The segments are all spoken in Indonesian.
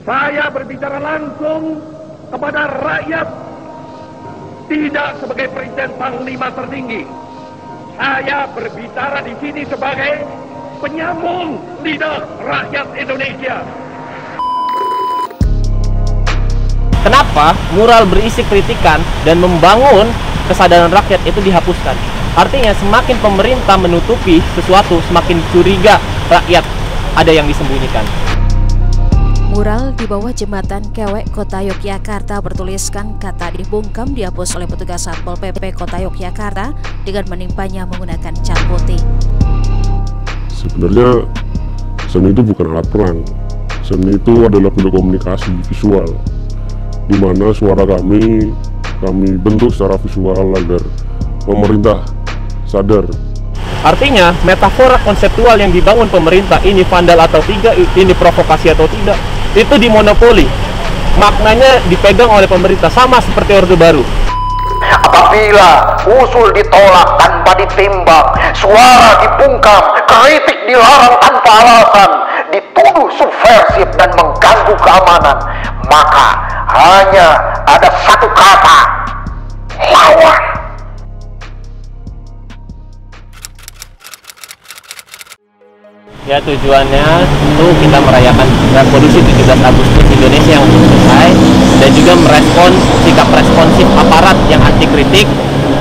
Saya berbicara langsung kepada rakyat, tidak sebagai presiden panglima tertinggi. Saya berbicara di sini sebagai penyambung lidah rakyat Indonesia. Kenapa mural berisi kritikan dan membangun kesadaran rakyat itu dihapuskan? Artinya semakin pemerintah menutupi sesuatu, semakin curiga rakyat ada yang disembunyikan. Mural di bawah jembatan Kewek, Kota Yogyakarta bertuliskan kata dibungkam dihapus oleh petugas Satpol PP Kota Yogyakarta dengan menimpanya menggunakan cat putih. Sebenarnya seni itu bukan alat perang. Seni itu adalah bentuk komunikasi visual, di mana suara kami bentuk secara visual agar pemerintah sadar. Artinya metafora konseptual yang dibangun pemerintah, ini vandal atau tidak, ini provokasi atau tidak, itu dimonopoli. Maknanya dipegang oleh pemerintah, sama seperti Orde Baru. Apabila usul ditolak tanpa ditimbang, suara dibungkam, kritik dilarang tanpa alasan, dituduh subversif dan mengganggu keamanan, maka hanya ada satu kata: lawan. Ya, tujuannya tentu kita merayakan revolusi 17 Agustus Indonesia yang belum selesai, dan juga merespon sikap responsif aparat yang anti kritik,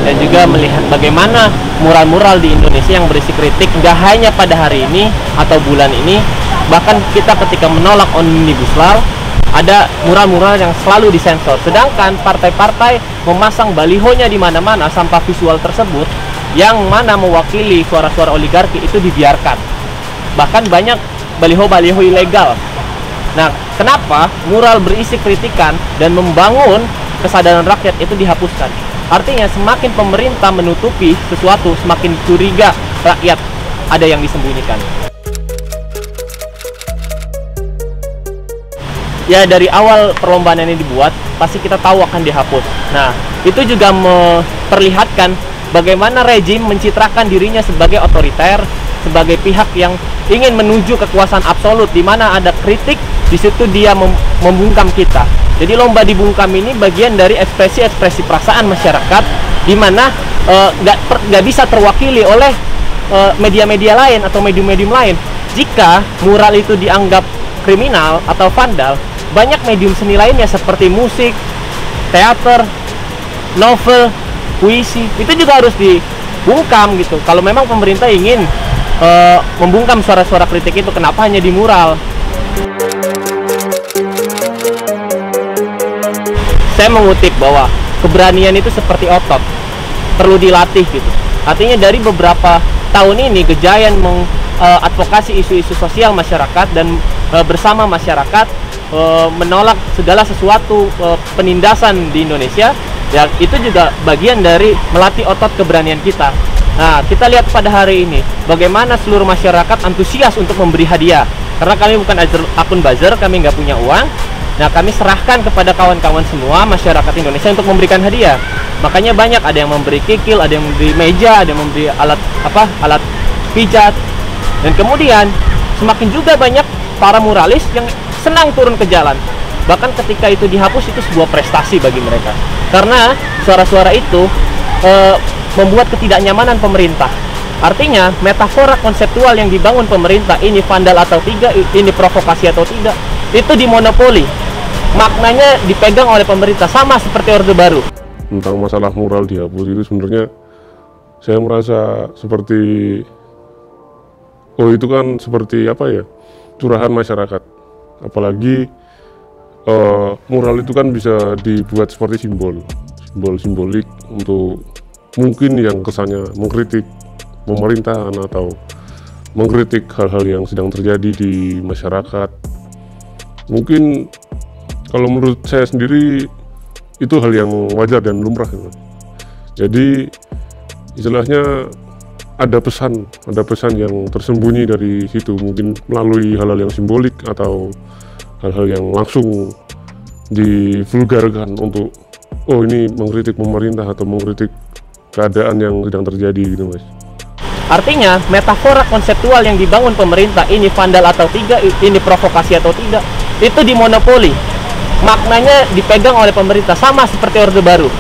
dan juga melihat bagaimana mural-mural di Indonesia yang berisi kritik nggak hanya pada hari ini atau bulan ini, bahkan kita ketika menolak Omnibus Law ada mural-mural yang selalu disensor, sedangkan partai-partai memasang balihonya di mana-mana. Sampah visual tersebut yang mana mewakili suara-suara oligarki itu dibiarkan. Bahkan banyak baliho-baliho ilegal. Nah, kenapa mural berisi kritikan dan membangun kesadaran rakyat itu dihapuskan? Artinya semakin pemerintah menutupi sesuatu, semakin curiga rakyat ada yang disembunyikan. Ya, dari awal perlombaan ini dibuat, pasti kita tahu akan dihapus. Nah, itu juga memperlihatkan bagaimana rejim mencitrakan dirinya sebagai otoriter, sebagai pihak yang ingin menuju kekuasaan absolut, di mana ada kritik, di situ dia membungkam kita. Jadi lomba dibungkam ini bagian dari ekspresi-ekspresi perasaan masyarakat, di mana nggak bisa terwakili oleh media-media lain atau medium-medium lain. Jika mural itu dianggap kriminal atau vandal, banyak medium seni lainnya seperti musik, teater, novel, puisi, itu juga harus dibungkam gitu. Kalau memang pemerintah ingin membungkam suara-suara kritik itu, kenapa hanya di mural? Saya mengutip bahwa keberanian itu seperti otot, perlu dilatih gitu. Artinya dari beberapa tahun ini Gejayan mengadvokasi isu-isu sosial masyarakat dan bersama masyarakat menolak segala sesuatu penindasan di Indonesia. Ya, itu juga bagian dari melatih otot keberanian kita. Nah, kita lihat pada hari ini bagaimana seluruh masyarakat antusias untuk memberi hadiah. Karena kami bukan akun buzzer, kami nggak punya uang. Nah, kami serahkan kepada kawan-kawan semua masyarakat Indonesia untuk memberikan hadiah. Makanya banyak, ada yang memberi kikil, ada yang memberi meja, ada yang memberi alat pijat. Dan kemudian semakin juga banyak para muralis yang senang turun ke jalan. Bahkan ketika itu dihapus, itu sebuah prestasi bagi mereka. Karena suara-suara itu membuat ketidaknyamanan pemerintah. Artinya metafora konseptual yang dibangun pemerintah, ini vandal atau tidak, ini provokasi atau tidak, itu dimonopoli. Maknanya dipegang oleh pemerintah, sama seperti Orde Baru. Tentang masalah mural dihapus itu sebenarnya saya merasa seperti, oh itu kan seperti apa ya, curahan masyarakat. Apalagi mural itu kan bisa dibuat seperti simbolik untuk mungkin yang kesannya mengkritik pemerintahan atau mengkritik hal-hal yang sedang terjadi di masyarakat. Mungkin kalau menurut saya sendiri itu hal yang wajar dan lumrah. Jadi istilahnya ada pesan yang tersembunyi dari situ, mungkin melalui hal-hal yang simbolik atau hal-hal yang langsung divulgarkan untuk, oh ini mengkritik pemerintah atau mengkritik keadaan yang sedang terjadi gitu, Mas. Artinya metafora konseptual yang dibangun pemerintah, ini vandal atau tidak, ini provokasi atau tidak, itu dimonopoli, maknanya dipegang oleh pemerintah, sama seperti Orde Baru.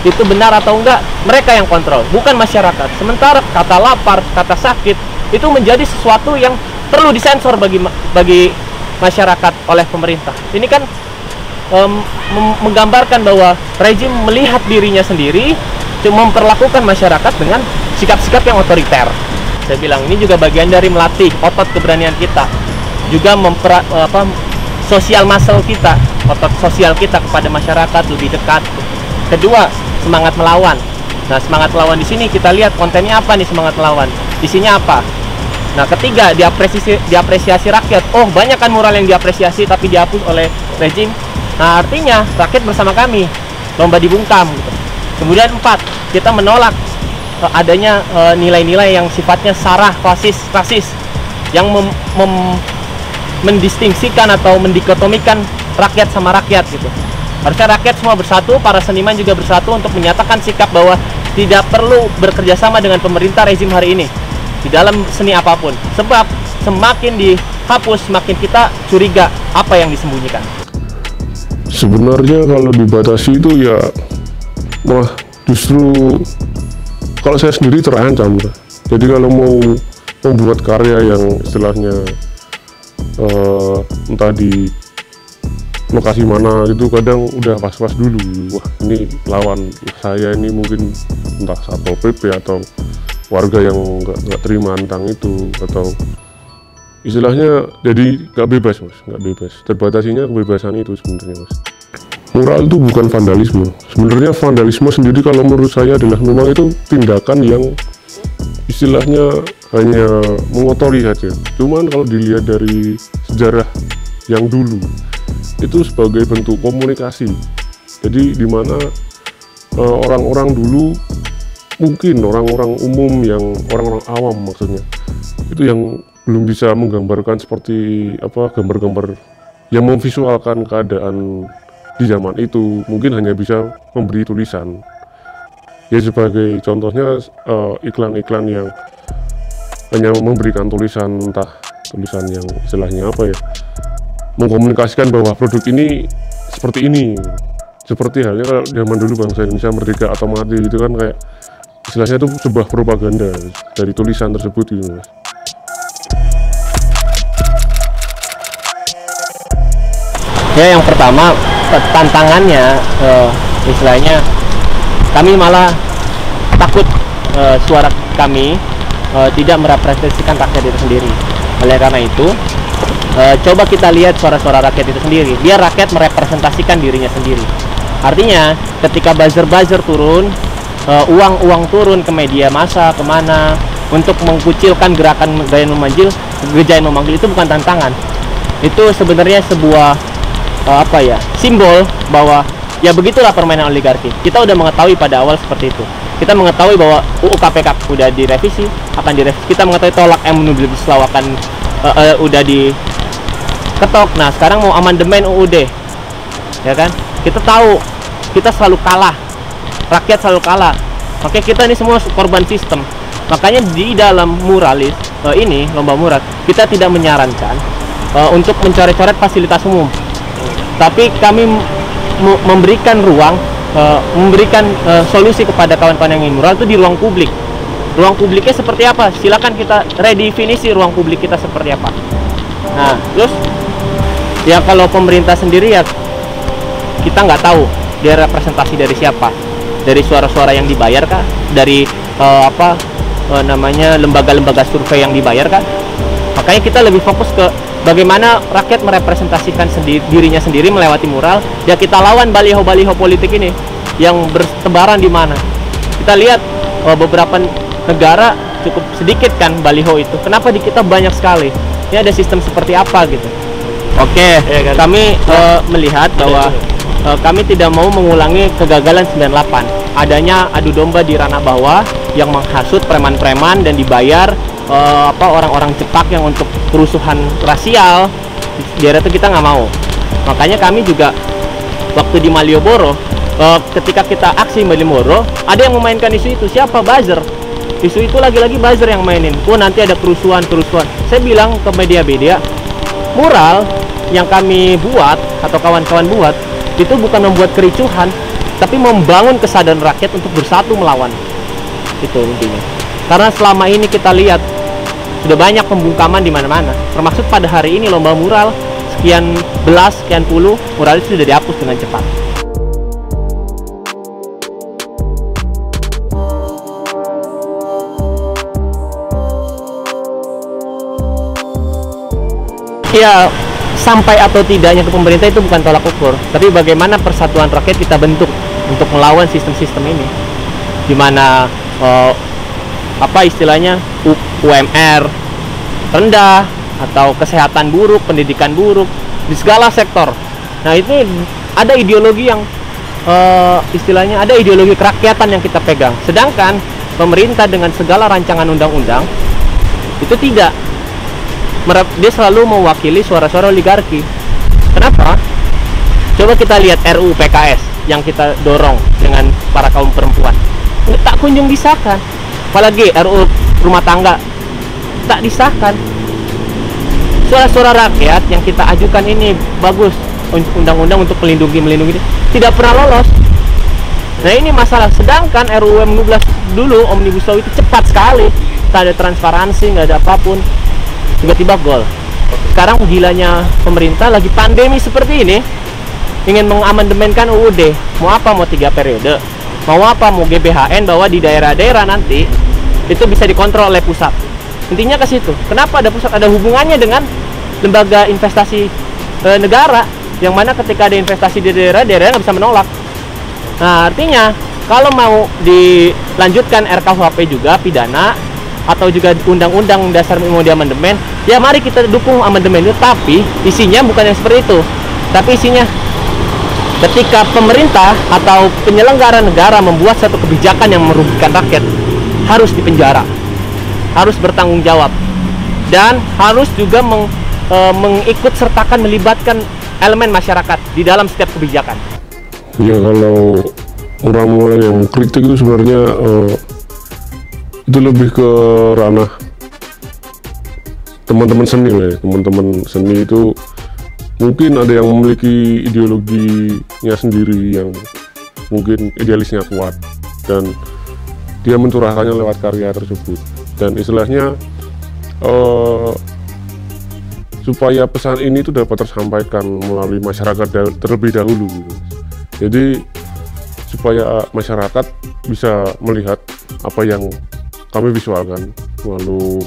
Itu benar atau enggak, mereka yang kontrol, bukan masyarakat. Sementara kata lapar, kata sakit, itu menjadi sesuatu yang perlu disensor bagi masyarakat oleh pemerintah. Ini kan menggambarkan bahwa rejim melihat dirinya sendiri, memperlakukan masyarakat dengan sikap-sikap yang otoriter. Saya bilang ini juga bagian dari melatih otot keberanian kita, juga sosial muscle kita, otot sosial kita kepada masyarakat lebih dekat. Kedua, semangat melawan. Nah, semangat melawan di sini kita lihat kontennya apa nih semangat melawan. Isinya apa? Nah, ketiga, diapresiasi rakyat. Oh, banyak kan mural yang diapresiasi tapi dihapus oleh rejim. Nah, artinya rakyat bersama kami, lomba dibungkam gitu. Kemudian 4, kita menolak adanya nilai-nilai yang sifatnya sarah, rasis yang mendistingsikan atau mendikotomikan rakyat sama rakyat gitu. Harusnya rakyat semua bersatu, para seniman juga bersatu untuk menyatakan sikap bahwa tidak perlu bekerja sama dengan pemerintah rezim hari ini di dalam seni apapun. Sebab semakin dihapus, semakin kita curiga apa yang disembunyikan. Sebenarnya kalau dibatasi itu ya malah justru kalau saya sendiri terancam. Jadi kalau mau membuat karya yang istilahnya entah di lokasi mana gitu, kadang udah was-was dulu, wah ini lawan saya, ini mungkin entah Satpol PP atau warga yang nggak terima tentang itu, atau istilahnya jadi nggak bebas mas, nggak bebas, terbatasinya kebebasan itu sebenarnya mas. Mural itu bukan vandalisme, sebenarnya vandalisme sendiri kalau menurut saya adalah memang itu tindakan yang istilahnya hanya mengotori saja. Cuman kalau dilihat dari sejarah yang dulu, itu sebagai bentuk komunikasi. Jadi dimana orang-orang dulu, mungkin orang-orang umum yang orang-orang awam maksudnya, itu yang belum bisa menggambarkan seperti apa gambar-gambar yang memvisualkan keadaan di zaman itu, mungkin hanya bisa memberi tulisan. Ya sebagai contohnya iklan-iklan yang hanya memberikan tulisan, entah tulisan yang istilahnya apa ya, mengkomunikasikan bahwa produk ini seperti ini, seperti halnya kalau zaman dulu bangsa Indonesia merdeka atau mati gitu kan, kayak istilahnya itu sebuah propaganda dari tulisan tersebut gitu mas. Ya, yang pertama tantangannya istilahnya kami malah takut suara kami tidak merepresentasikan rakyat itu sendiri. Oleh karena itu coba kita lihat suara-suara rakyat itu sendiri, biar rakyat merepresentasikan dirinya sendiri. Artinya ketika buzzer-buzzer turun, uang turun ke media massa, kemana, untuk mengkucilkan gerakan gejayan memanggil itu bukan tantangan. Itu sebenarnya sebuah simbol bahwa ya begitulah permainan oligarki. Kita udah mengetahui pada awal seperti itu. Kita mengetahui bahwa UU KPK udah direvisi, akan direvisi. Kita mengetahui tolak Omnibus Law akan udah diketok. Nah, sekarang mau amandemen UUD, ya kan? Kita tahu kita selalu kalah, rakyat selalu kalah. Makanya kita ini semua korban sistem. Makanya di dalam muralis ini lomba mural, kita tidak menyarankan untuk mencoret-coret fasilitas umum, tapi kami memberikan ruang, memberikan solusi kepada kawan-kawan yang ingin mural itu di ruang publik. Ruang publiknya seperti apa? Silakan kita redefinisi ruang publik kita seperti apa. Nah, terus ya kalau pemerintah sendiri ya kita nggak tahu dia representasi dari siapa, dari suara-suara yang dibayar kah, dari lembaga-lembaga survei yang dibayar kah. Makanya kita lebih fokus ke bagaimana rakyat merepresentasikan dirinya sendiri melewati mural. Ya kita lawan baliho-baliho politik ini yang bertebaran di mana. Kita lihat beberapa negara cukup sedikit kan baliho itu. Kenapa di kita banyak sekali? Ini ada sistem seperti apa gitu. Oke, ya kan? Kami melihat bahwa kami tidak mau mengulangi kegagalan 98. Adanya adu domba di ranah bawah yang menghasut preman-preman dan dibayar orang-orang cepak yang untuk kerusuhan rasial. Di daerah itu kita nggak mau. Makanya kami juga waktu di Malioboro, ketika kita aksi Malioboro, ada yang memainkan isu itu. Siapa? Buzzer. Isu itu lagi-lagi buzzer yang mainin. Nanti ada kerusuhan. Saya bilang ke media-media, mural yang kami buat atau kawan-kawan buat itu bukan membuat kericuhan, tapi membangun kesadaran rakyat untuk bersatu melawan. Itu intinya. Karena selama ini kita lihat sudah banyak pembungkaman di mana-mana, termasuk pada hari ini lomba mural sekian belas, sekian puluh mural itu sudah dihapus dengan cepat. Ya, sampai atau tidaknya ke pemerintah itu bukan tolak ukur, tapi bagaimana persatuan rakyat kita bentuk untuk melawan sistem-sistem ini, di mana apa istilahnya UMR rendah atau kesehatan buruk, pendidikan buruk di segala sektor. Nah, itu ada ideologi yang istilahnya ada ideologi kerakyatan yang kita pegang, sedangkan pemerintah dengan segala rancangan undang-undang itu tidak. Dia selalu mewakili suara-suara oligarki. Kenapa? Coba kita lihat RUU PKS yang kita dorong dengan para kaum perempuan, tak kunjung disahkan. Apalagi RUU rumah tangga tak disahkan. Suara-suara rakyat yang kita ajukan ini bagus, undang-undang untuk melindungi tidak pernah lolos. Nah, ini masalah. Sedangkan RUU 15 dulu Omnibus Law itu cepat sekali, tak ada transparansi, nggak ada apapun, tiba-tiba gol. Sekarang gilanya pemerintah lagi pandemi seperti ini ingin mengamandemenkan UUD. Mau apa? Mau 3 periode. Mau apa? Mau GBHN bahwa di daerah-daerah nanti itu bisa dikontrol oleh pusat. Intinya ke situ. Kenapa ada pusat? Ada hubungannya dengan lembaga investasi negara, yang mana ketika ada investasi di daerah nggak bisa menolak. Nah, artinya kalau mau dilanjutkan RKUHP juga pidana atau juga undang-undang dasar mau diamandemen, ya mari kita dukung amandemen itu, tapi isinya bukan yang seperti itu. Tapi isinya ketika pemerintah atau penyelenggara negara membuat satu kebijakan yang merugikan rakyat, harus dipenjara, harus bertanggung jawab, dan harus juga mengikut sertakan, melibatkan elemen masyarakat di dalam setiap kebijakan. Ya, kalau orang-orang yang kritik itu sebenarnya itu lebih ke ranah teman-teman seni lah ya. Teman-teman seni itu mungkin ada yang memiliki ideologinya sendiri yang mungkin idealisnya kuat, dan dia mencurahkannya lewat karya tersebut. Dan istilahnya supaya pesan ini itu dapat tersampaikan melalui masyarakat terlebih dahulu gitu. Jadi supaya masyarakat bisa melihat apa yang kami visualkan, lalu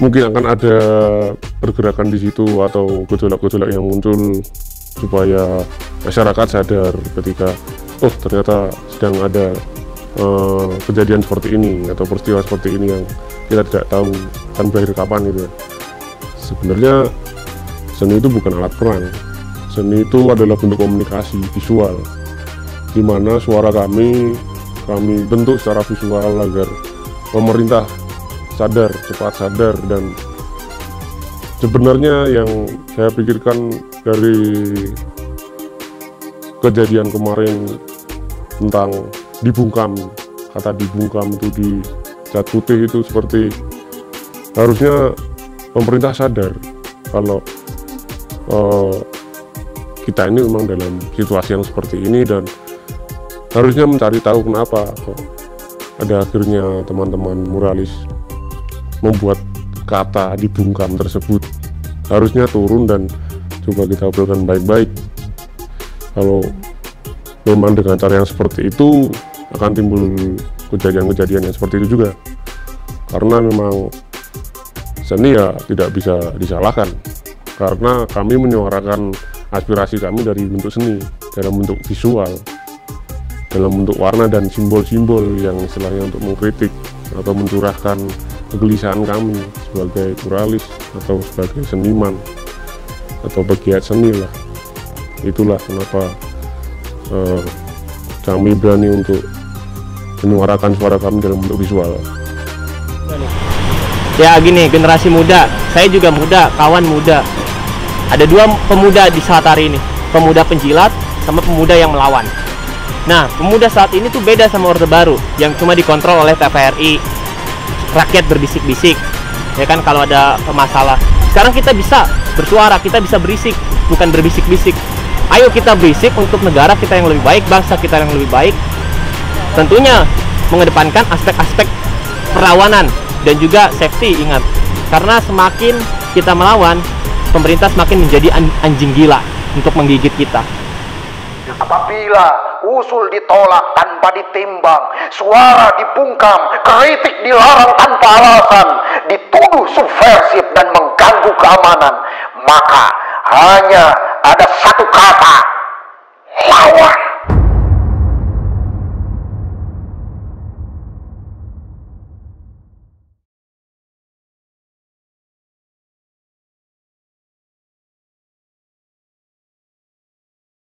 mungkin akan ada pergerakan di situ atau gejolak-gejolak yang muncul supaya masyarakat sadar ketika ternyata sedang ada kejadian seperti ini atau peristiwa seperti ini yang kita tidak tahu akan berakhir kapan gitu ya. Sebenarnya seni itu bukan alat perang. Seni itu adalah bentuk komunikasi visual, di mana suara kami bentuk secara visual agar pemerintah sadar, cepat sadar. Dan sebenarnya yang saya pikirkan dari kejadian kemarin tentang dibungkam, kata dibungkam itu di cat putih itu seperti harusnya pemerintah sadar kalau kita ini memang dalam situasi yang seperti ini, dan harusnya mencari tahu kenapa kok ada akhirnya teman-teman muralis membuat kata dibungkam tersebut. Harusnya turun dan coba kita obrolkan baik-baik. Kalau memang dengan cara yang seperti itu akan timbul kejadian-kejadian yang seperti itu juga, karena memang seni ya tidak bisa disalahkan, karena kami menyuarakan aspirasi kami dari bentuk seni, dalam bentuk visual, dalam bentuk warna dan simbol-simbol yang istilahnya untuk mengkritik atau mencurahkan kegelisahan kami sebagai muralis atau sebagai seniman atau pegiat seni lah. Itulah kenapa kami berani untuk menyuarakan suara kami dalam bentuk visual. Ya gini, generasi muda, saya juga muda, kawan muda. Ada 2 pemuda di saat hari ini, pemuda penjilat sama pemuda yang melawan. Nah, pemuda saat ini tuh beda sama Orde Baru yang cuma dikontrol oleh TVRI. Rakyat berbisik-bisik, ya kan, kalau ada masalah Sekarang kita bisa bersuara, kita bisa berisik, bukan berbisik-bisik. Ayo kita berisik untuk negara kita yang lebih baik, bangsa kita yang lebih baik. Tentunya mengedepankan aspek-aspek perawanan dan juga safety, ingat. Karena semakin kita melawan, pemerintah semakin menjadi anjing gila untuk menggigit kita. Apabila usul ditolak tanpa ditimbang, suara dibungkam, kritik dilarang tanpa alasan, dituduh subversif dan mengganggu keamanan, maka hanya ada satu kata: lawan.